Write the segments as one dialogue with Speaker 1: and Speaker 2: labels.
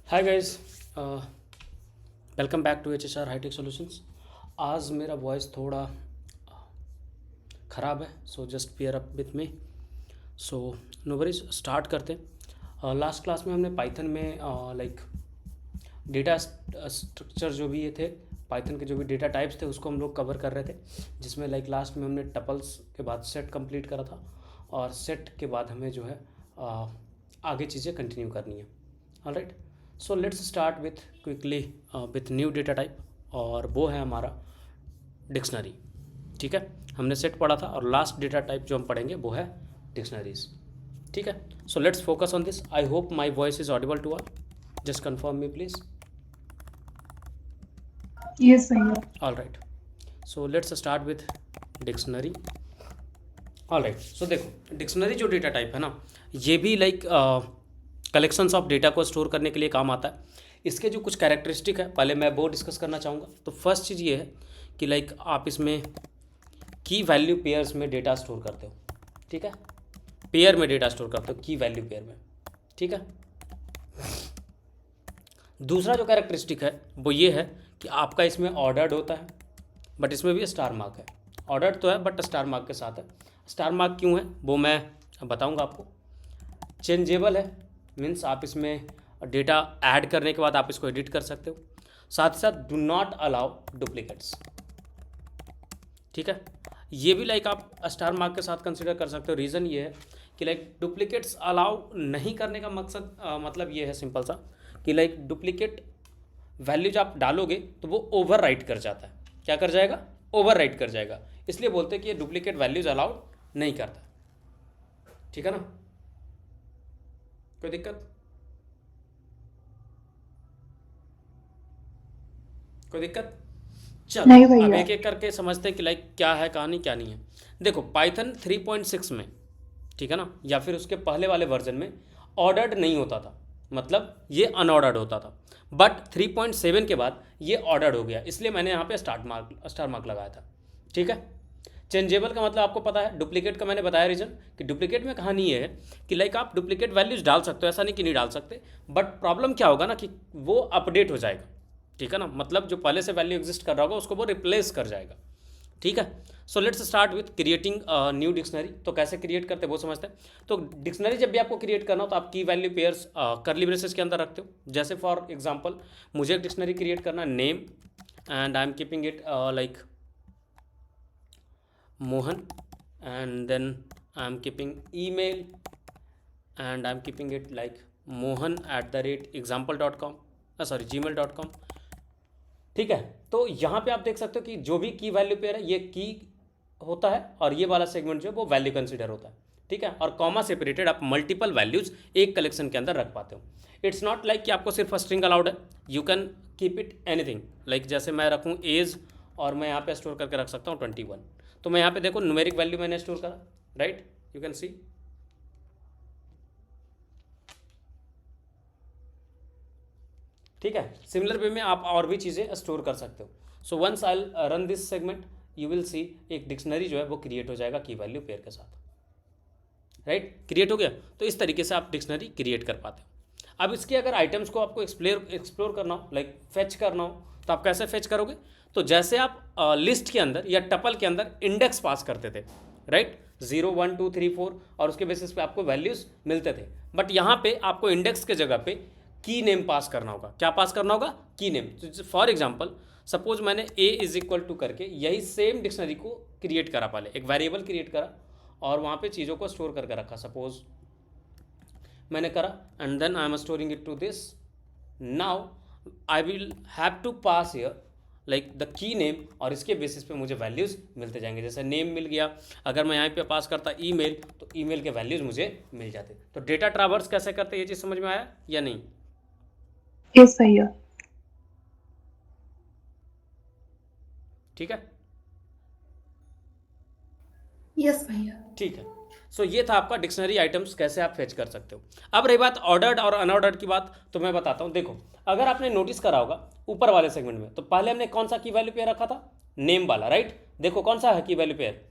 Speaker 1: Hi guys, welcome back to HSR hitech solutions. आज मेरा voice थोड़ा ख़राब है, so just pair up with me. So no worries, start करते हैं। लास्ट क्लास में हमने पाइथन में लाइक डेटा स्ट्रक्चर जो भी ये थे, पाइथन के जो भी डेटा टाइप्स थे उसको हम लोग कवर कर रहे थे, जिसमें लाइक लास्ट में हमने टपल्स के बाद सेट कंप्लीट करा था और सेट के बाद हमें जो है आगे चीज़ें कंटिन्यू करनी है। Alright, so let's start with quickly with new data type, और वो है हमारा डिक्शनरी। ठीक है, हमने सेट पढ़ा था और लास्ट डेटा टाइप जो हम पढ़ेंगे वो है डिक्शनरीज। ठीक है, so let's focus on this. I hope my voice is audible to all, just confirm me please.
Speaker 2: Yes, भैया।
Speaker 1: All right, so let's start with dictionary. All right, so देखो dictionary जो डेटा टाइप है ना, ये भी like collections of data को store करने के लिए काम आता है। इसके जो कुछ कैरेक्टरिस्टिक है पहले मैं वो डिस्कस करना चाहूँगा। तो फर्स्ट चीज़ ये है कि लाइक आप इसमें की वैल्यू पेयर्स में डेटा स्टोर करते हो। ठीक है, पेयर में डेटा स्टोर करते हो, की वैल्यू पेयर में। ठीक है, दूसरा जो कैरेक्टरिस्टिक है वो ये है कि आपका इसमें ऑर्डर्ड होता है, बट इसमें भी स्टार मार्क है। ऑर्डर्ड तो है बट स्टार मार्क के साथ है। स्टार मार्क क्यों है वो मैं बताऊंगा आपको। चेंजेबल है, मीन्स आप इसमें डेटा ऐड करने के बाद आप इसको एडिट कर सकते हो। साथ ही साथ डू नॉट अलाउ डुप्लीकेट्स। ठीक है, ये भी लाइक आप स्टार मार्क के साथ कंसिडर कर सकते हो। रीज़न ये है कि लाइक डुप्लीकेट्स अलाउ नहीं करने का मकसद मतलब ये है सिंपल सा कि लाइक डुप्लीकेट वैल्यूज आप डालोगे तो वो ओवर राइट कर जाता है। क्या कर जाएगा? ओवर राइट कर जाएगा। इसलिए बोलते हैं कि ये डुप्लीकेट वैल्यूज अलाउड नहीं करता। ठीक है ना, कोई दिक्कत? कोई दिक्कत? चलो
Speaker 2: नहीं
Speaker 1: अब
Speaker 2: भैया।
Speaker 1: एक एक करके समझते हैं कि लाइक क्या है कहानी, क्या नहीं है। देखो पाइथन 3.6 में, ठीक है ना, या फिर उसके पहले वाले वर्जन में ऑर्डर्ड नहीं होता था, मतलब ये अनऑर्डर्ड होता था। बट 3.7 के बाद ये ऑर्डर्ड हो गया, इसलिए मैंने यहाँ पे स्टार मार्क लगाया था। ठीक है, चेंजेबल का मतलब आपको पता है। डुप्लीकेट का मैंने बताया रीज़न कि डुप्लीकेट में कहानी ये है कि लाइक आप डुप्लीकेट वैल्यूज डाल सकते हो, ऐसा नहीं कि नहीं डाल सकते, बट प्रॉब्लम क्या होगा ना कि वो अपडेट हो जाएगा। ठीक है ना, मतलब जो पहले से वैल्यू एग्जिस्ट कर रहा होगा उसको वो रिप्लेस कर जाएगा। ठीक है, so let's start with creating new dictionary. तो कैसे क्रिएट करते हैं वो समझते हैं। तो डिक्शनरी जब भी आपको क्रिएट करना हो तो आप की वैल्यू पेयर्स करली ब्रेसेस के अंदर रखते हो। जैसे फॉर एग्जांपल मुझे एक डिक्शनरी क्रिएट करना है, name, and I am keeping it like Mohan, and then I am keeping email, and I am keeping it like mohan@example.com, sorry gmail.com। ठीक है, तो यहाँ पे आप देख सकते हो कि जो भी की वैल्यू पेयर है ये की होता है और ये वाला सेगमेंट जो है वो वैल्यू कंसिडर होता है। ठीक है, और कॉमा सेपरेटेड आप मल्टीपल वैल्यूज एक कलेक्शन के अंदर रख पाते हो। इट्स नॉट लाइक कि आपको सिर्फ स्ट्रिंग अलाउड है, you can keep it anything. Like जैसे मैं रखूँ एज, और मैं यहाँ पे स्टोर करके रख सकता हूँ 21। तो मैं यहाँ पे देखो न्यूमेरिक वैल्यू मैंने स्टोर करा, राइट, यू कैन सी। ठीक है, सिमिलर वे में आप और भी चीज़ें स्टोर कर सकते हो। So once I run this segment you will see एक डिक्शनरी जो है वो क्रिएट हो जाएगा की वैल्यू पेयर के साथ। राइट, क्रिएट हो गया। तो इस तरीके से आप डिक्शनरी क्रिएट कर पाते हो। अब इसके अगर आइटम्स को आपको एक्सप्लोर करना हो, लाइक फेच करना हो, तो आप कैसे फेच करोगे? तो जैसे आप लिस्ट के अंदर या टपल के अंदर इंडेक्स पास करते थे, राइट, 0 1 2 3 4, और उसके बेसिस पे आपको वैल्यूज मिलते थे। बट यहाँ पे आपको इंडेक्स के जगह पे की नेम पास करना होगा। क्या पास करना होगा? की नेम। फॉर एग्जाम्पल सपोज मैंने ए इज इक्वल टू करके यही सेम डिक्शनरी को क्रिएट करा, पहले एक वेरिएबल क्रिएट करा और वहाँ पे चीज़ों को स्टोर करके रखा। सपोज मैंने करा and then I am storing it to this. Now I will have to pass here like the key name, और इसके बेसिस पे मुझे वैल्यूज़ मिलते जाएंगे। जैसे नेम मिल गया, अगर मैं यहाँ पे पास करता ईमेल तो ईमेल के वैल्यूज़ मुझे मिल जाते। तो डेटा ट्रावर्स कैसे करते हैं ये चीज़ समझ में आया या नहीं?
Speaker 2: यस भैया।
Speaker 1: ठीक है,
Speaker 2: यस भैया।
Speaker 1: ठीक है। सो ये था आपका डिक्शनरी आइटम्स कैसे आप फेच कर सकते हो। अब रही बात ऑर्डर्ड और अनऑर्डर्ड की बात, तो मैं बताता हूँ। देखो अगर आपने नोटिस करा होगा ऊपर वाले सेगमेंट में, तो पहले हमने कौन सा की वैल्यू पेयर रखा था? नेम वाला, राइट। देखो कौन सा है की वैल्यू पेयर?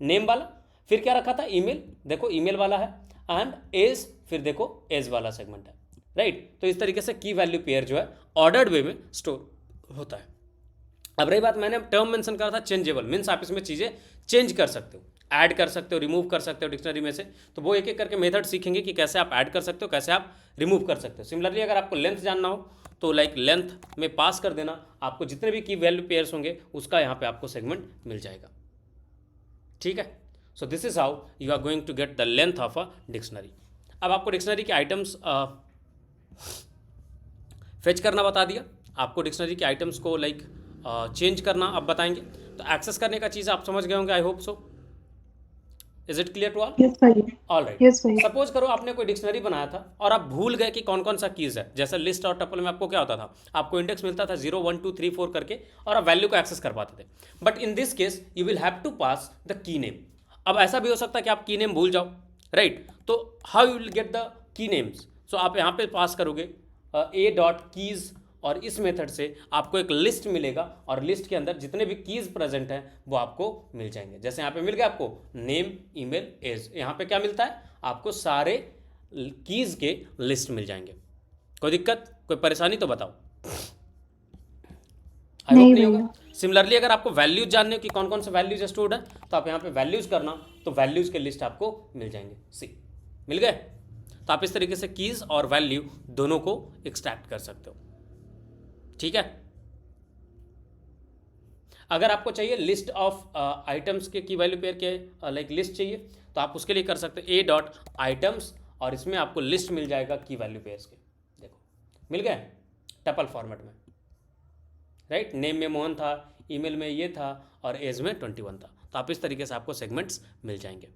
Speaker 1: नेम वाला। फिर क्या रखा था? ईमेल, देखो ईमेल वाला है। एंड एज, फिर देखो एज वाला सेगमेंट है। राइट। तो इस तरीके से की वैल्यू पेयर जो है ऑर्डर्ड वे में स्टोर होता है। अब रही बात, मैंने टर्म मेंशन करा था चेंजेबल, मीन्स आप इसमें चीज़ें चेंज कर सकते हो, ऐड कर सकते हो, रिमूव कर सकते हो डिक्शनरी में से। तो वो एक एक करके मेथड सीखेंगे कि कैसे आप ऐड कर सकते हो, कैसे आप रिमूव कर सकते हो। सिमिलरली अगर आपको लेंथ जानना हो तो लाइक लेंथ में पास कर देना, आपको जितने भी की वैल्यू पेयर्स होंगे उसका यहाँ पे आपको सेगमेंट मिल जाएगा। ठीक है, so this is how you are going to get the length of a dictionary. अब आपको डिक्शनरी के आइटम्स फेच करना बता दिया, आपको डिक्शनरी के आइटम्स को लाइक चेंज करना अब बताएंगे। तो एक्सेस करने का चीज़ आप समझ गए होंगे, I hope so. Is it clear to all?
Speaker 2: Yes, भैया.
Speaker 1: All right.
Speaker 2: Yes, भैया.
Speaker 1: सपोज करो आपने कोई डिक्शनरी बनाया था और आप भूल गए कि कौन कौन सा कीज है। जैसे लिस्ट और टपल में आपको क्या होता था, आपको इंडेक्स मिलता था 0 1 2 3 4 करके और आप वैल्यू को एक्सेस कर पाते थे। But in this case you will have to pass the key name. अब ऐसा भी हो सकता है कि आप की नेम भूल जाओ, राइट। तो how you will get the key names? So आप यहाँ पे पास करोगे ए डॉट कीज, और इस मेथड से आपको एक लिस्ट मिलेगा और लिस्ट के अंदर जितने भी कीज प्रेजेंट हैं वो आपको मिल जाएंगे। जैसे यहाँ पे मिल गया आपको नेम, ईमेल, एज, यहाँ पे क्या मिलता है आपको? सारे कीज के लिस्ट मिल जाएंगे। कोई दिक्कत, कोई परेशानी तो बताओ। आई होप नहीं होगा। सिमिलरली अगर आपको वैल्यूज जानने हो कि कौन कौन से वैल्यूज स्टोर्ड है तो आप यहाँ पे वैल्यूज करना, तो वैल्यूज के लिस्ट आपको मिल जाएंगे। सी, मिल गए? तो आप इस तरीके से कीज और वैल्यू दोनों को एक्सट्रैक्ट कर सकते हो। ठीक है। अगर आपको चाहिए लिस्ट ऑफ आइटम्स के की वैल्यू पेयर के लाइक लिस्ट चाहिए तो आप उसके लिए कर सकते हो ए डॉट आइटम्स, और इसमें आपको लिस्ट मिल जाएगा की वैल्यू पेयर्स के। देखो मिल गए टपल फॉर्मेट में, राइट। नेम में मोहन था, ईमेल में ये था और एज में 21 था। तो आप इस तरीके से आपको सेगमेंट्स मिल जाएंगे।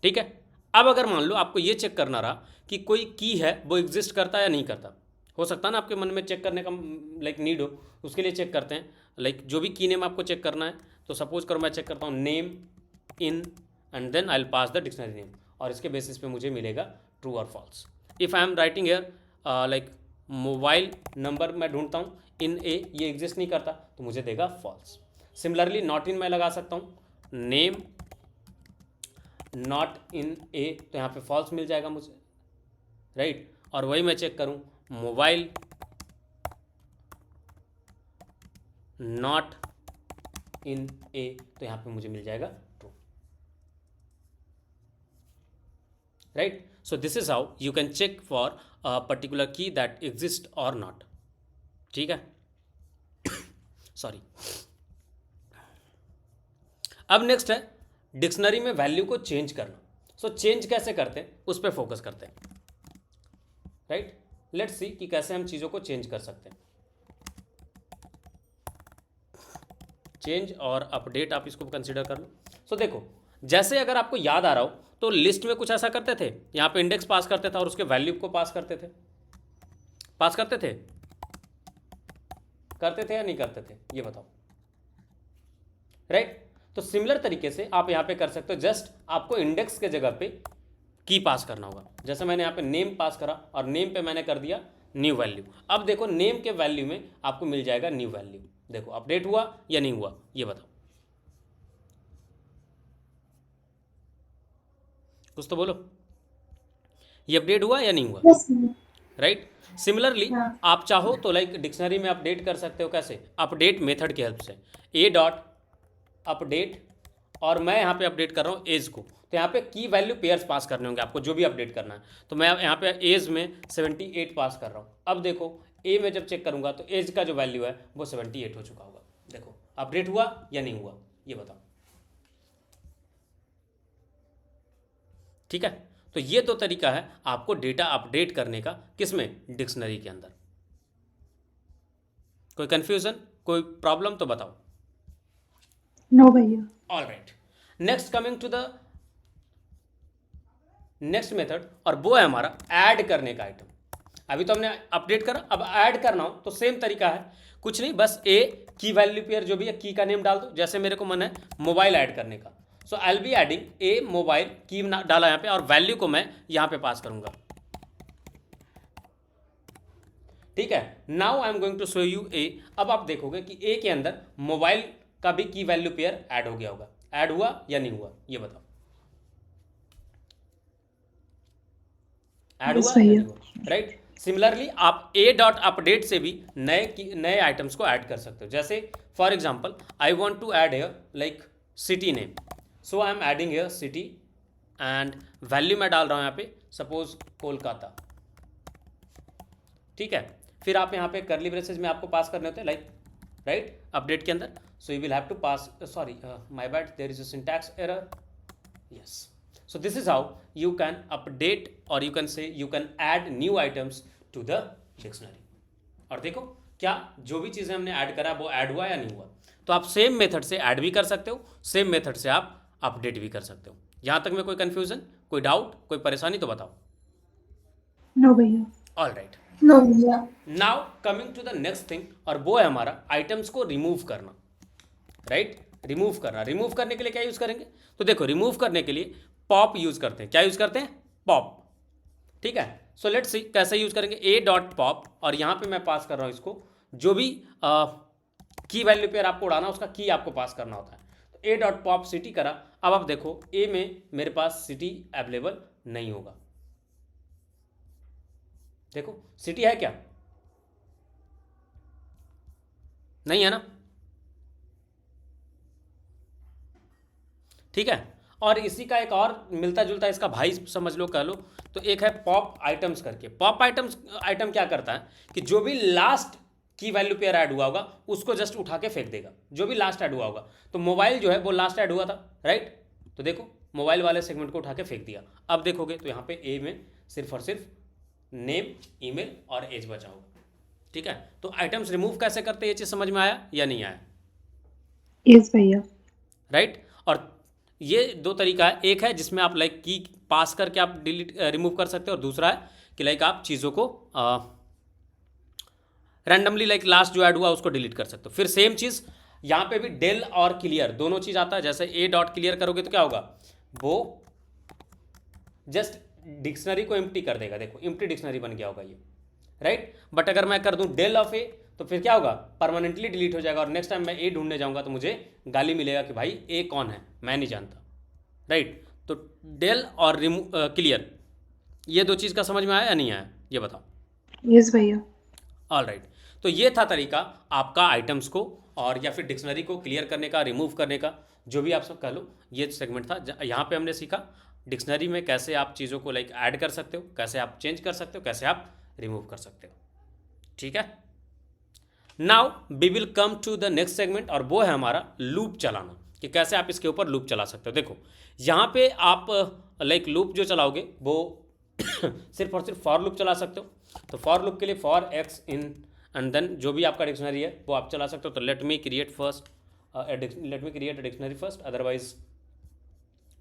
Speaker 1: ठीक है। अब अगर मान लो आपको ये चेक करना रहा कि कोई की है वो एग्जिस्ट करता है या नहीं करता, हो सकता है ना आपके मन में चेक करने का लाइक नीड हो, उसके लिए चेक करते हैं। लाइक जो भी की नेम आपको चेक करना है, तो सपोज करो मैं चेक करता हूँ name in and then I will pass the dictionary name, और इसके बेसिस पे मुझे मिलेगा ट्रू और false. If I am writing here like mobile number मैं ढूंढता हूँ इन ए, ये एग्जिस्ट नहीं करता तो मुझे देगा फॉल्स। सिमिलरली नॉट इन मैं लगा सकता हूँ, नेम नॉट इन ए, तो यहाँ पे फॉल्स मिल जाएगा मुझे, राइट। और वही मैं चेक करूँ मोबाइल नॉट इन ए, तो यहाँ पे मुझे मिल जाएगा true, right. So this is how you can check for a particular key that exist और नॉट। ठीक है, सॉरी। अब नेक्स्ट है डिक्शनरी में वैल्यू को चेंज करना। सो चेंज कैसे करते हैं उस पर फोकस करते हैं, राइट। लेट्स सी कि कैसे हम चीज़ों को चेंज कर सकते हैं। चेंज और अपडेट आप इसको कंसीडर कर लो। सो देखो, जैसे अगर आपको याद आ रहा हो तो लिस्ट में कुछ ऐसा करते थे, यहाँ पे इंडेक्स पास करते थे और उसके वैल्यू को पास करते थे। पास करते थे या नहीं करते थे, ये बताओ, राइट। तो सिमिलर तरीके से आप यहाँ पे कर सकते हो, जस्ट आपको इंडेक्स के जगह पे की पास करना होगा। जैसे मैंने यहाँ पे नेम पास करा और नेम पे मैंने कर दिया न्यू वैल्यू। अब देखो नेम के वैल्यू में आपको मिल जाएगा न्यू वैल्यू। देखो अपडेट हुआ या नहीं हुआ, ये बताओ, कुछ तो बोलो। ये अपडेट हुआ या नहीं हुआ,
Speaker 2: Yes, भैया.
Speaker 1: राइट। सिमिलरली
Speaker 2: हाँ.
Speaker 1: आप चाहो तो लाइक डिक्शनरी में अपडेट कर सकते हो। कैसे? अपडेट मेथड की हेल्प से, ए डॉट अपडेट, और मैं यहाँ पे अपडेट कर रहा हूँ एज को, तो यहाँ पे की वैल्यू पेयर्स पास करने होंगे आपको, जो भी अपडेट करना है। तो मैं यहाँ पे एज में 78 पास कर रहा हूँ। अब देखो ए में जब चेक करूँगा तो एज का जो वैल्यू है वो 78 हो चुका होगा। देखो अपडेट हुआ या नहीं हुआ, ये बताओ। ठीक है, तो ये तो तरीका है आपको डेटा अपडेट करने का। किसमें? डिक्शनरी के अंदर। कोई कंफ्यूजन, कोई प्रॉब्लम तो बताओ।
Speaker 2: No, भैया.
Speaker 1: All right, next coming to the next method, और वो है हमारा ऐड करने का आइटम। अभी तो हमने अपडेट करा, अब ऐड करना हो तो सेम तरीका है, कुछ नहीं, बस ए की वैल्यू पेयर जो भी है की का नेम डाल दो। जैसे मेरे को मन है मोबाइल ऐड करने का, so I will be adding a mobile, key डाला यहाँ पे, और वैल्यू को मैं यहाँ पे पास करूंगा। ठीक है, now I am going to show you a. अब आप देखोगे कि ए के अंदर मोबाइल का भी की वैल्यू पेयर ऐड हो गया होगा। ऐड हुआ या नहीं हुआ, ये बताओ। ऐड
Speaker 2: Yes,
Speaker 1: हुआ या
Speaker 2: भैया.
Speaker 1: नहीं हुआ, राइट। सिमिलरली आप ए डॉट अपडेट से भी नए आइटम्स को ऐड कर सकते हो। जैसे for example I want to add here like city name, so I am adding here city and value मैं डाल रहा हूँ यहाँ पे सपोज कोलकाता, ठीक है। फिर आप यहाँ पे करली ब्रेसेस में आपको पास करने होते हैं लाइक राइट अपडेट के अंदर, so you will have to pass, sorry my bad, there is a syntax error, yes, so this is how you can update or you can say you can add new items to the dictionary। और देखो क्या जो भी चीज़ें हमने add करा वो add हुआ या नहीं हुआ। तो आप सेम मेथड से ऐड भी कर सकते हो, सेम मेथड से आप अपडेट भी कर सकते हो। यहाँ तक में कोई कंफ्यूजन, कोई डाउट, कोई परेशानी तो बताओ।
Speaker 2: No, भैया.
Speaker 1: ऑल राइट,
Speaker 2: No, भैया.
Speaker 1: Now coming to the next thing, और वो है हमारा आइटम्स को रिमूव करना, राइट। रिमूव करना, रिमूव करने के लिए क्या यूज करेंगे, तो देखो रिमूव करने के लिए पॉप यूज करते हैं। क्या यूज करते हैं, पॉप, ठीक है। सो लेट्स सी कैसे यूज करेंगे, ए डॉट पॉप, और यहाँ पे मैं पास कर रहा हूँ इसको, जो भी की वैल्यू पेयर आपको उड़ाना उसका की आपको पास करना होता है। तो ए डॉट पॉप सिटी करा, अब आप देखो ए में मेरे पास सिटी अवेलेबल नहीं होगा। देखो सिटी है क्या, नहीं है ना, ठीक है। और इसी का एक और मिलता जुलता इसका भाई समझ लो, कह लो, तो एक है पॉप आइटम्स करके। पॉप आइटम्स आइटम क्या करता है कि जो भी लास्ट की वैल्यू पेयर ऐड हुआ होगा उसको जस्ट उठा के फेंक देगा, जो भी लास्ट ऐड हुआ होगा। तो मोबाइल जो है वो लास्ट ऐड हुआ था, राइट, तो देखो मोबाइल वाले सेगमेंट को उठा के फेंक दिया। अब देखोगे तो यहाँ पे ए में सिर्फ और सिर्फ नेम, ईमेल और एज बचा होगा, ठीक है। तो आइटम्स रिमूव कैसे करते हैं, ये चीज़ समझ में आया या नहीं आया,
Speaker 2: Yes, भैया.
Speaker 1: राइट। और ये दो तरीका है, एक है जिसमें आप लाइक की पास करके आप डिलीट रिमूव कर सकते हो, और दूसरा है कि लाइक आप चीज़ों को रैंडमली लाइक लास्ट जो ऐड हुआ उसको डिलीट कर सकते हो। फिर सेम चीज़ यहाँ पे भी डेल और क्लियर दोनों चीज़ आता है। जैसे ए डॉट क्लियर करोगे तो क्या होगा, वो जस्ट डिक्शनरी को एम्प्टी कर देगा, देखो एम्प्टी डिक्शनरी बन गया होगा ये, राइट। बट अगर मैं कर दूं डेल ऑफ ए तो फिर क्या होगा, परमानेंटली डिलीट हो जाएगा, और नेक्स्ट टाइम मैं ए ढूंढने जाऊंगा तो मुझे गाली मिलेगा कि भाई ए कौन है, मैं नहीं जानता, राइट। तो डेल और क्लियर, ये दो चीज़ का समझ में आया या नहीं आया, ये बताओ।
Speaker 2: Yes, भैया.
Speaker 1: ऑल राइट, तो ये था तरीका आपका आइटम्स को और या फिर डिक्शनरी को क्लियर करने का, रिमूव करने का, जो भी आप सब कह लो। ये सेगमेंट था यहाँ पे हमने सीखा डिक्शनरी में कैसे आप चीज़ों को लाइक ऐड कर सकते हो, कैसे आप चेंज कर सकते हो, कैसे आप रिमूव कर सकते हो, ठीक है। Now we will come to the next segment, और वो है हमारा लूप चलाना, कि कैसे आप इसके ऊपर लूप चला सकते हो। देखो यहाँ पे आप लाइक लूप जो चलाओगे वो सिर्फ और सिर्फ फॉर लूप चला सकते हो। तो फॉर लूप के लिए for x in and then जो भी आपका डिक्शनरी है वो आप चला सकते हो। तो let me create a dictionary first, otherwise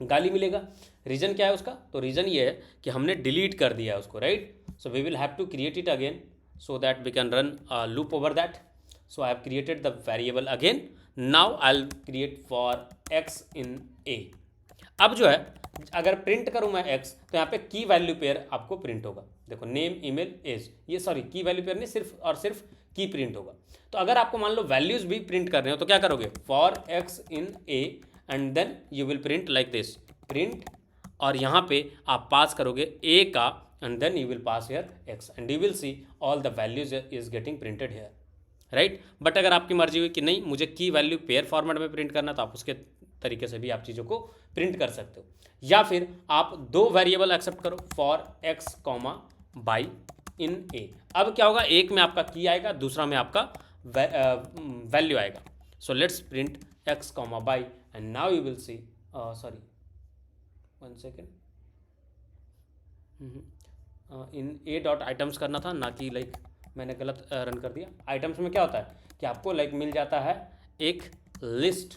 Speaker 1: गाली मिलेगा। रीज़न क्या है उसका, तो रीज़न ये है कि हमने डिलीट कर दिया है उसको, right. So we will have to create it again so that we can run a loop over that. So I have created the variable again. Now I'll create for x in a. अब जो है अगर print करूँ मैं x तो यहाँ पे की वैल्यू पेयर आपको प्रिंट होगा। देखो नेम, ईमेल, एज, ये सॉरी की वैल्यू पेयर नहीं, सिर्फ और सिर्फ की प्रिंट होगा। तो अगर आपको मान लो वैल्यूज भी प्रिंट कर रहे हो तो क्या करोगे, for x in a and then you will print like this, print, और यहाँ पे आप पास करोगे ए का and then you will pass here x and you will see all the values is getting printed here, right। But अगर आपकी मर्जी हुई कि नहीं मुझे की वैल्यू पेयर फॉर्मेट में प्रिंट करना, तो आप उसके तरीके से भी आप चीज़ों को प्रिंट कर सकते हो। या फिर आप दो वेरिएबल एक्सेप्ट करो, फॉर एक्स कॉमा बाई इन ए। अब क्या होगा, एक में आपका की आएगा, दूसरा में आपका वैल्यू आएगा। So let's print x comma by and now you will C, sorry 1 second, in A dot items करना था, ना कि लाइक मैंने गलत रन कर दिया। आइटम्स में क्या होता है कि आपको लाइक मिल जाता है एक लिस्ट,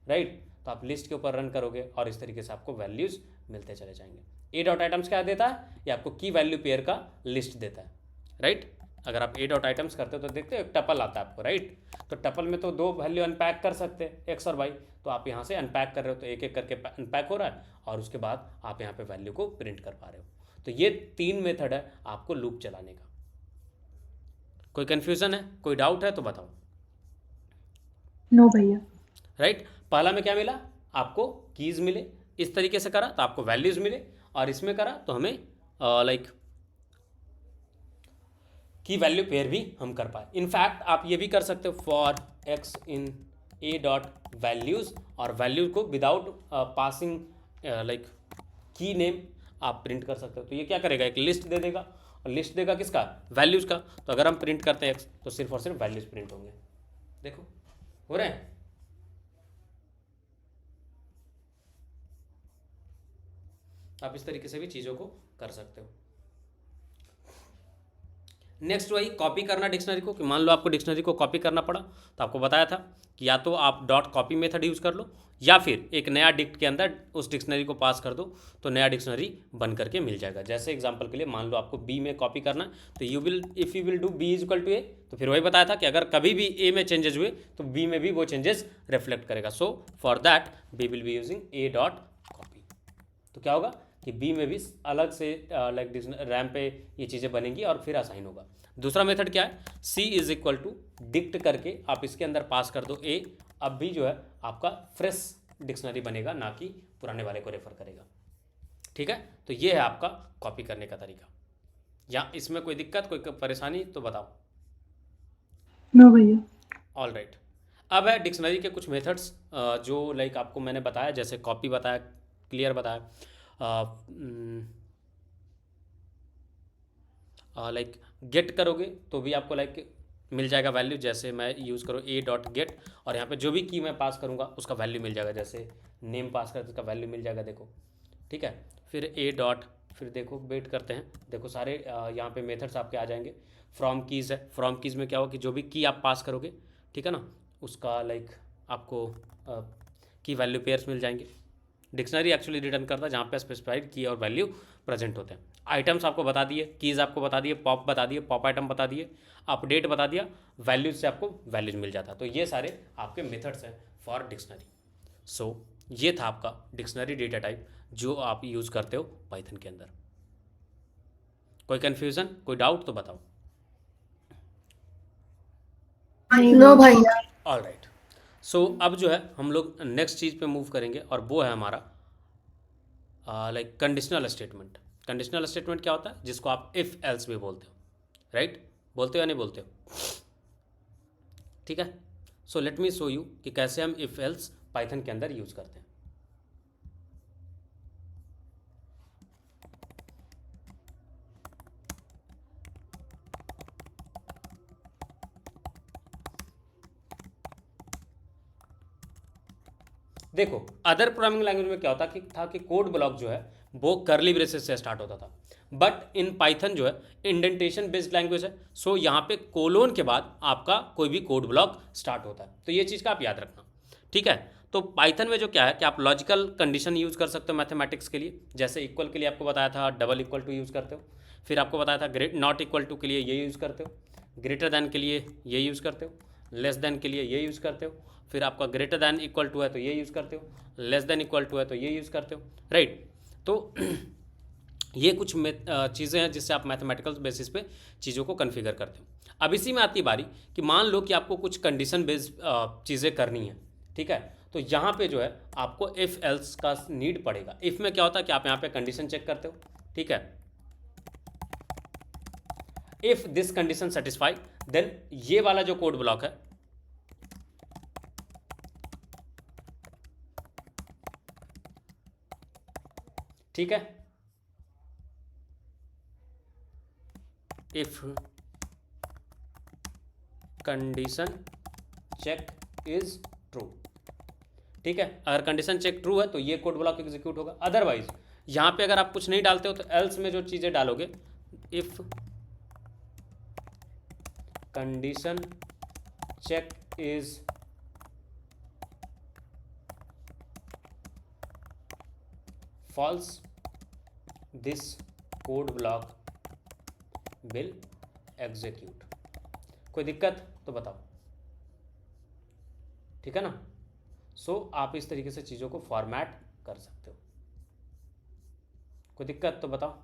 Speaker 1: राइट। तो आप लिस्ट के ऊपर रन करोगे और इस तरीके से आपको वैल्यूज़ मिलते चले जाएंगे। ए डॉट आइटम्स क्या देता है, ये आपको की वैल्यू पेयर का लिस्ट देता है, राइट। अगर आप ए डॉट आइटम्स करते हो तो देखते हो एक टपल आता है आपको, राइट। तो टपल में तो दो वैल्यू अनपैक कर सकते हैं, एक्स और वाई। तो आप यहाँ से अनपैक कर रहे हो तो एक एक करके अनपैक हो रहा है, और उसके बाद आप यहाँ पे वैल्यू को प्रिंट कर पा रहे हो। तो ये 3 मेथड है आपको लूप चलाने का। कोई कंफ्यूजन है, कोई डाउट है तो बताओ।
Speaker 2: नो भैया।
Speaker 1: राइट, पहला में क्या मिला आपको, कीज मिले, इस तरीके से करा तो आपको वैल्यूज मिले, और इसमें करा तो हमें लाइक की वैल्यू पेयर भी हम कर पाए। इनफैक्ट आप ये भी कर सकते हो for x in A dot values, और वैल्यू को विदाउट पासिंग लाइक की नेम आप प्रिंट कर सकते हो। तो ये क्या करेगा, एक लिस्ट दे देगा, और लिस्ट देगा किसका, वैल्यूज़ का। तो अगर हम प्रिंट करते हैं एक्स तो सिर्फ और सिर्फ वैल्यूज़ प्रिंट होंगे। देखो हो रहे हैं। आप इस तरीके से भी चीज़ों को कर सकते हो। नेक्स्ट वही कॉपी करना डिक्शनरी को, कि मान लो आपको डिक्शनरी को कॉपी करना पड़ा, तो आपको बताया था कि या तो आप डॉट कॉपी मेथड यूज़ कर लो, या फिर एक नया डिक्ट के अंदर उस डिक्शनरी को पास कर दो, तो नया डिक्शनरी बन करके मिल जाएगा। जैसे एग्जांपल के लिए मान लो आपको बी में कॉपी करना है, तो you will do B is equal to A, तो फिर वही बताया था कि अगर कभी भी ए में चेंजेस हुए तो बी में भी वो चेंजेस रिफ्लेक्ट करेगा। So for that we will be using a dot copy. तो क्या होगा कि बी में भी अलग से लाइक रैम पे ये चीज़ें बनेंगी और फिर असाइन होगा। दूसरा मेथड क्या है, सी इज इक्वल टू डिक्ट करके आप इसके अंदर पास कर दो ए, अब भी जो है आपका फ्रेश डिक्शनरी बनेगा, ना कि पुराने वाले को रेफर करेगा। ठीक है, तो ये है आपका कॉपी करने का तरीका। या इसमें कोई दिक्कत, कोई परेशानी तो बताओ।
Speaker 2: नो भैया।
Speaker 1: All right. अब है डिक्शनरी के कुछ मेथड्स जो लाइक आपको मैंने बताया, जैसे कॉपी बताया, क्लियर बताया, लाइक गेट करोगे तो भी आपको लाइक मिल जाएगा वैल्यू। जैसे मैं यूज़ करूँ ए डॉट गेट, और यहाँ पे जो भी की मैं पास करूँगा उसका वैल्यू मिल जाएगा। जैसे नेम पास करते उसका वैल्यू मिल जाएगा, देखो। ठीक है, फिर ए डॉट, फिर देखो वेट करते हैं, देखो सारे यहाँ पे मेथड्स आपके आ जाएंगे। फ्रॉम कीज़ है, फ्रॉम कीज़ में क्या होगा कि जो भी की आप पास करोगे, ठीक है ना, उसका लाइक आपको की वैल्यू पेयर्स मिल जाएंगे। डिक्शनरी एक्चुअली रिटर्न करता है जहाँ पे स्पेसिफाइड की और वैल्यू प्रेजेंट होते हैं। आइटम्स आपको बता दिए, कीज़ आपको बता दिए, पॉप बता दिए, पॉप आइटम बता दिए, अपडेट बता दिया, वैल्यूज से आपको वैल्यूज मिल जाता है। तो ये सारे आपके मेथड्स हैं फॉर डिक्शनरी। सो ये था आपका डिक्शनरी डेटा टाइप जो आप यूज़ करते हो पाइथन के अंदर। कोई कन्फ्यूज़न, कोई डाउट तो बताओ।
Speaker 3: नो भैया।
Speaker 1: All right. सो अब जो है हम लोग नेक्स्ट चीज़ पे मूव करेंगे, और वो है हमारा like conditional statement. Conditional statement क्या होता है, जिसको आप इफ़ एल्स भी बोलते हो, राइट? बोलते हो या नहीं बोलते हो? ठीक है, so let me show you कि कैसे हम इफ़ एल्स पाइथन के अंदर यूज़ करते हैं। देखो अदर प्रोग्रामिंग लैंग्वेज में क्या होता कि कोड ब्लॉक जो है वो करली ब्रेसेस से स्टार्ट होता था, बट इन पाइथन जो है इंडेंटेशन बेस्ड लैंग्वेज है। सो यहाँ पे कोलोन के बाद आपका कोई भी कोड ब्लॉक स्टार्ट होता है, तो ये चीज़ का आप याद रखना। ठीक है, तो पाइथन में जो क्या है कि आप लॉजिकल कंडीशन यूज़ कर सकते हो मैथमेटिक्स के लिए। जैसे इक्वल के लिए आपको बताया था डबल इक्वल टू यूज़ करते हो, फिर आपको बताया था ग्रेट नॉट इक्वल टू के लिए ये यूज़ करते हो, ग्रेटर दैन के लिए ये यूज़ करते हो, लेस देन के लिए ये यूज़ करते हो, फिर आपका ग्रेटर दैन इक्वल टू है तो ये यूज़ करते हो, लेस देन इक्वल टू है तो ये यूज़ करते हो, राइट? तो ये कुछ चीज़ें हैं जिससे आप मैथमेटिकल बेसिस पे चीज़ों को कन्फिगर करते हो। अब इसी में आती बारी कि मान लो कि आपको कुछ कंडीशन बेस्ड चीज़ें करनी है, ठीक है? तो यहाँ पे जो है आपको इफ़ एल्स का नीड पड़ेगा। इफ़ में क्या होता है कि आप यहाँ पे कंडीशन चेक करते हो, ठीक है? If this condition satisfy, then ये वाला जो कोड ब्लॉक है, ठीक है, if condition check is true, ठीक है? अगर कंडीशन चेक ट्रू है तो ये कोड ब्लॉक एग्जीक्यूट होगा। अदरवाइज यहाँ पे अगर आप कुछ नहीं डालते हो तो एल्स में जो चीज़ें डालोगे, if condition check is false, this code block will execute. कोई दिक्कत तो बताओ, ठीक है ना? सो आप इस तरीके से चीज़ों को फॉर्मेट कर सकते हो। कोई दिक्कत तो बताओ,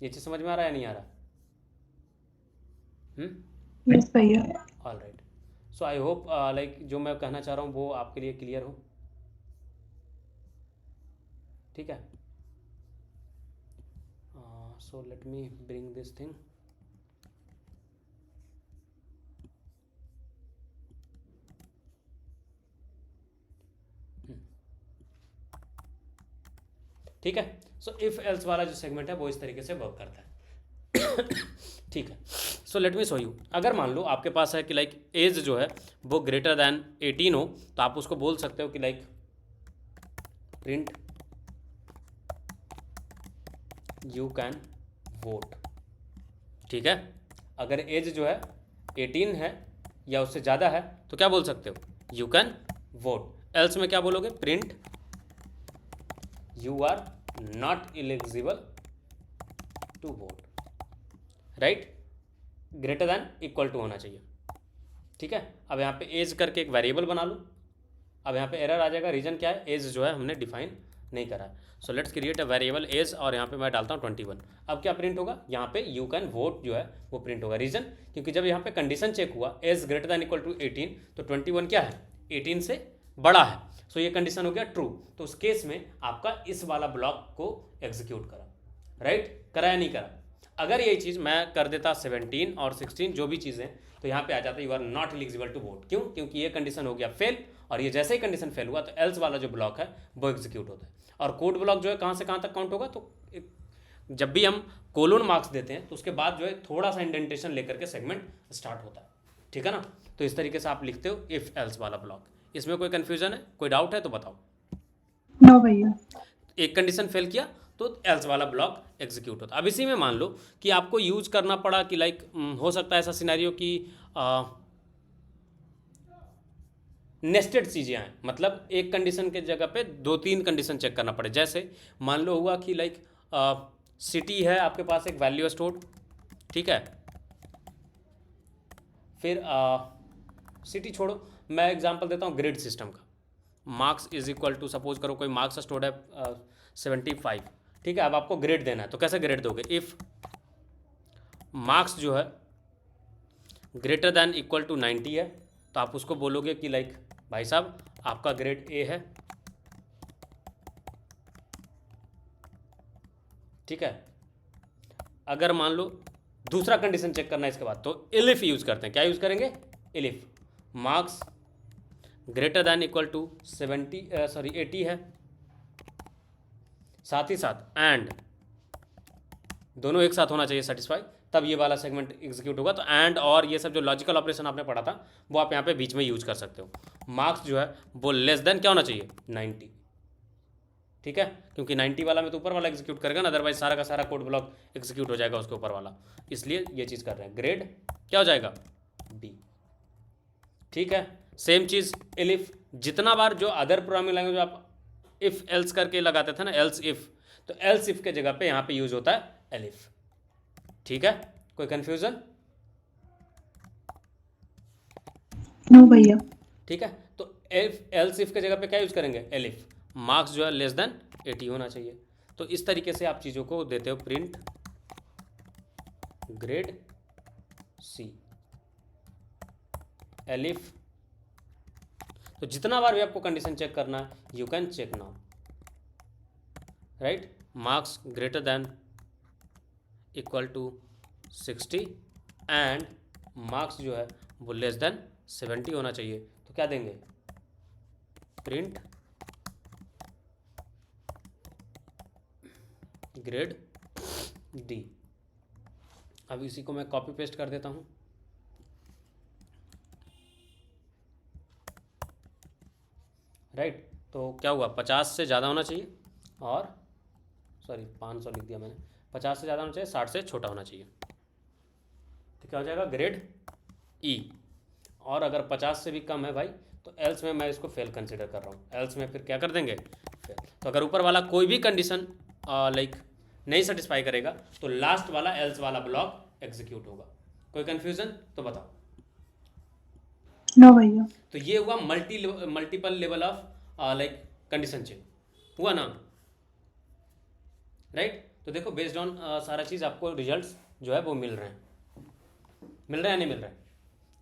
Speaker 1: ये चीज़ समझ में आ रहा है या नहीं आ रहा?
Speaker 2: यस भैया।
Speaker 1: All right. So I hope like जो मैं कहना चाह रहा हूँ वो आपके लिए क्लियर हो, ठीक है? So let me bring this thing. ठीक है। सो इफ एल्स वाला जो सेगमेंट है वो इस तरीके से वर्क करता है। ठीक है। So let me show you. अगर मान लो आपके पास है कि लाइक एज जो है वो ग्रेटर दैन 18 हो, तो आप उसको बोल सकते हो कि like print you can vote. ठीक है। अगर एज जो है 18 है या उससे ज़्यादा है तो क्या बोल सकते हो, यू कैन वोट। एल्स में क्या बोलोगे, print you are not eligible to vote, right. Greater than equal to होना चाहिए। ठीक है। अब यहाँ पे एज करके एक वेरिएबल बना लो। अब यहाँ पे एरर आ जाएगा, रीजन क्या है, एज जो है हमने डिफाइन नहीं करा है। So let's create a variable age और यहाँ पे मैं डालता हूँ 21। अब क्या प्रिंट होगा, यहाँ पे यू कैन वोट जो है वो प्रिंट होगा। रीजन, क्योंकि जब यहाँ पे कंडीशन चेक हुआ age greater than equal to 18 तो 21 क्या है, 18 से बड़ा है। सो ये कंडीशन हो गया ट्रू। तो उस केस में आपका इस वाला ब्लॉक को एग्जीक्यूट करा, राइट, करा या नहीं करा। अगर यही चीज़ मैं कर देता 17 और 16 जो भी चीज़ें, तो यहाँ पे आ जाता you are not eligible to vote. क्यों, क्योंकि ये कंडीशन हो गया फेल, और ये जैसे ही कंडीशन फेल हुआ तो एल्स वाला जो ब्लॉक है वो एग्जीक्यूट होता है। और कोड ब्लॉक जो है कहाँ से कहाँ तक काउंट होगा, तो जब भी हम कोलोन मार्क्स देते हैं तो उसके बाद जो है थोड़ा सा इंडेंटेशन लेकर के सेगमेंट स्टार्ट होता है। ठीक है ना। तो इस तरीके से आप लिखते हो इफ एल्स वाला ब्लॉक। इसमें कोई कन्फ्यूजन है, कोई डाउट है तो बताओ।
Speaker 2: नो भैया।
Speaker 1: एक कंडीशन फेल किया तो एल्स वाला ब्लॉक एग्जीक्यूट होता है। अब इसी में मान लो कि आपको यूज करना पड़ा कि लाइक हो सकता है ऐसा सिनेरियो कि नेस्टेड चीज़ें आए, मतलब एक कंडीशन के जगह पे 2-3 कंडीशन चेक करना पड़े। जैसे मान लो हुआ कि लाइक सिटी है आपके पास एक वैल्यू स्टोर्ड, ठीक है। फिर सिटी छोड़ो, मैं एग्जांपल देता हूँ ग्रेड सिस्टम का। Marks is equal to, suppose करो कोई मार्क्स स्टोर्ड है 75, ठीक है। अब आपको ग्रेड देना है तो कैसे ग्रेड दोगे, इफ़ मार्क्स जो है ग्रेटर दैन इक्वल टू 90 है तो आप उसको बोलोगे कि लाइक भाई साहब आपका ग्रेड ए है, ठीक है। अगर मान लो दूसरा कंडीशन चेक करना है इसके बाद, तो इलिफ यूज करते हैं। क्या यूज करेंगे, elif marks greater than equal to 80 है, साथ ही साथ एंड दोनों एक साथ होना चाहिए सेटिस्फाई, तब ये वाला सेगमेंट एग्जीक्यूट होगा। तो एंड और ये सब जो लॉजिकल ऑपरेशन आपने पढ़ा था वो आप यहाँ पे बीच में यूज कर सकते हो। मार्क्स जो है वो लेस देन क्या होना चाहिए, 90, ठीक है। क्योंकि 90 वाला में तो ऊपर वाला एग्जीक्यूट करेगा ना, अदरवाइज सारा का सारा कोड ब्लॉक एग्जीक्यूट हो जाएगा उसके ऊपर वाला, इसलिए ये चीज़ कर रहे हैं। ग्रेड क्या हो जाएगा, बी, ठीक है। सेम चीज़ एलिफ, जितना बार जो अदर प्रोग्रामिंग लैंग्वेज आप इफ एल्स करके लगाते थे ना, एल्स इफ, तो एल्स इफ के जगह पे यहाँ पे यूज होता है एलिफ, ठीक है। कोई कंफ्यूजन,
Speaker 2: नो भैया।
Speaker 1: ठीक है। तो एल्स इफ के जगह पे क्या यूज करेंगे, एलिफ। मार्क्स जो है लेस देन 80 होना चाहिए। तो इस तरीके से आप चीज़ों को देते हो, प्रिंट ग्रेड सी एलिफ। तो जितना बार भी आपको कंडीशन चेक करना है you can check now, right. Marks greater than equal to 60 and marks जो है वो लेस देन 70 होना चाहिए। तो क्या देंगे, प्रिंट ग्रेड डी। अब इसी को मैं कॉपी पेस्ट कर देता हूँ, राइट। तो क्या हुआ, 50 से ज़्यादा होना चाहिए, और सॉरी 500 लिख दिया मैंने, 50 से ज़्यादा होना चाहिए, 60 से छोटा होना चाहिए। तो क्या हो जाएगा, ग्रेड ई। और अगर 50 से भी कम है भाई तो एल्स में मैं इसको फेल कंसिडर कर रहा हूँ, एल्स में फिर क्या कर देंगे, फेल। तो अगर ऊपर वाला कोई भी कंडीशन लाइक नहीं सेटिस्फाई करेगा तो लास्ट वाला एल्स वाला ब्लॉक एग्जीक्यूट होगा। कोई कंफ्यूजन तो बताओ।
Speaker 2: नो भैया।
Speaker 1: तो ये हुआ multiple level of like condition check हुआ ना, राइट। तो देखो बेस्ड ऑन सारा चीज़ आपको रिजल्ट्स जो है वो मिल रहे हैं, मिल रहे हैं नहीं मिल रहे हैं,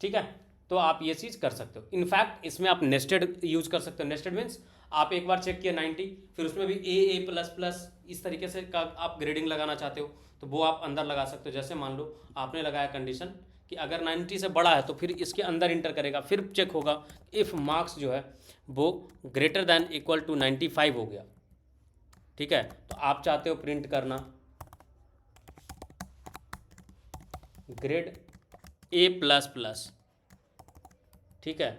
Speaker 1: ठीक है। तो आप ये चीज़ कर सकते हो। इनफैक्ट इसमें आप नेस्टेड यूज कर सकते हो। नेस्टेड मीन्स आप एक बार चेक किया 90, फिर उसमें भी ए प्लस प्लस इस तरीके से का आप ग्रेडिंग लगाना चाहते हो तो वो आप अंदर लगा सकते हो। जैसे मान लो आपने लगाया कंडीशन कि अगर 90 से बड़ा है तो फिर इसके अंदर इंटर करेगा, फिर चेक होगा इफ़ मार्क्स जो है वो ग्रेटर दैन इक्वल टू 95 हो गया, ठीक है, तो आप चाहते हो प्रिंट करना ग्रेड A++, ठीक है,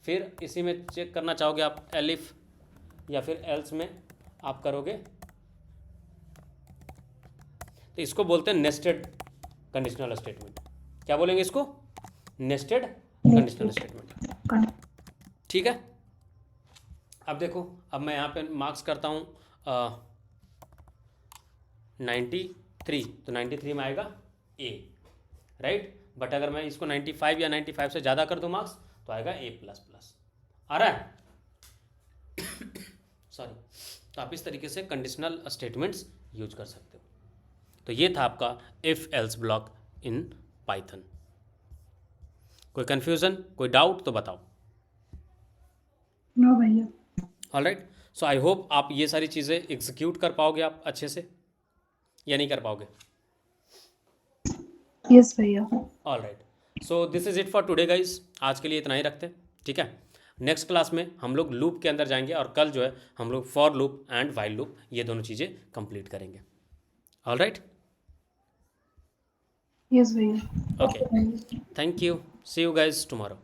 Speaker 1: फिर इसी में चेक करना चाहोगे आप एलिफ या फिर एल्स में आप करोगे, तो इसको बोलते हैं नेस्टेड कंडीशनल स्टेटमेंट। क्या बोलेंगे इसको? नेस्टेड कंडीशनल स्टेटमेंट, ठीक है। अब देखो, अब मैं यहाँ पे मार्क्स करता हूँ 93, तो 93 में आएगा A, राइट। बट अगर मैं इसको 95 या 95 से ज़्यादा कर दूँ मार्क्स तो आएगा A++। आ रहा है? सॉरी। तो आप इस तरीके से कंडीशनल स्टेटमेंट्स यूज कर सकते हो। तो ये था आपका if else block in Python. कोई कन्फ्यूज़न, कोई डाउट तो बताओ।
Speaker 2: नो भैया।
Speaker 1: ऑलराइट, सो आई होप आप ये सारी चीज़ें एग्जीक्यूट कर पाओगे आप अच्छे से, या नहीं कर पाओगे?
Speaker 2: यस भैया।
Speaker 1: Alright, so this is it for today guys. आज के लिए इतना ही रखते हैं, ठीक है। नेक्स्ट क्लास में हम लोग लूप के अंदर जाएंगे और कल जो है हम लोग for loop and while loop ये दोनों चीज़ें कंप्लीट करेंगे। ऑलराइट,
Speaker 2: यस भैया।
Speaker 1: Okay, thank you, see you guys tomorrow.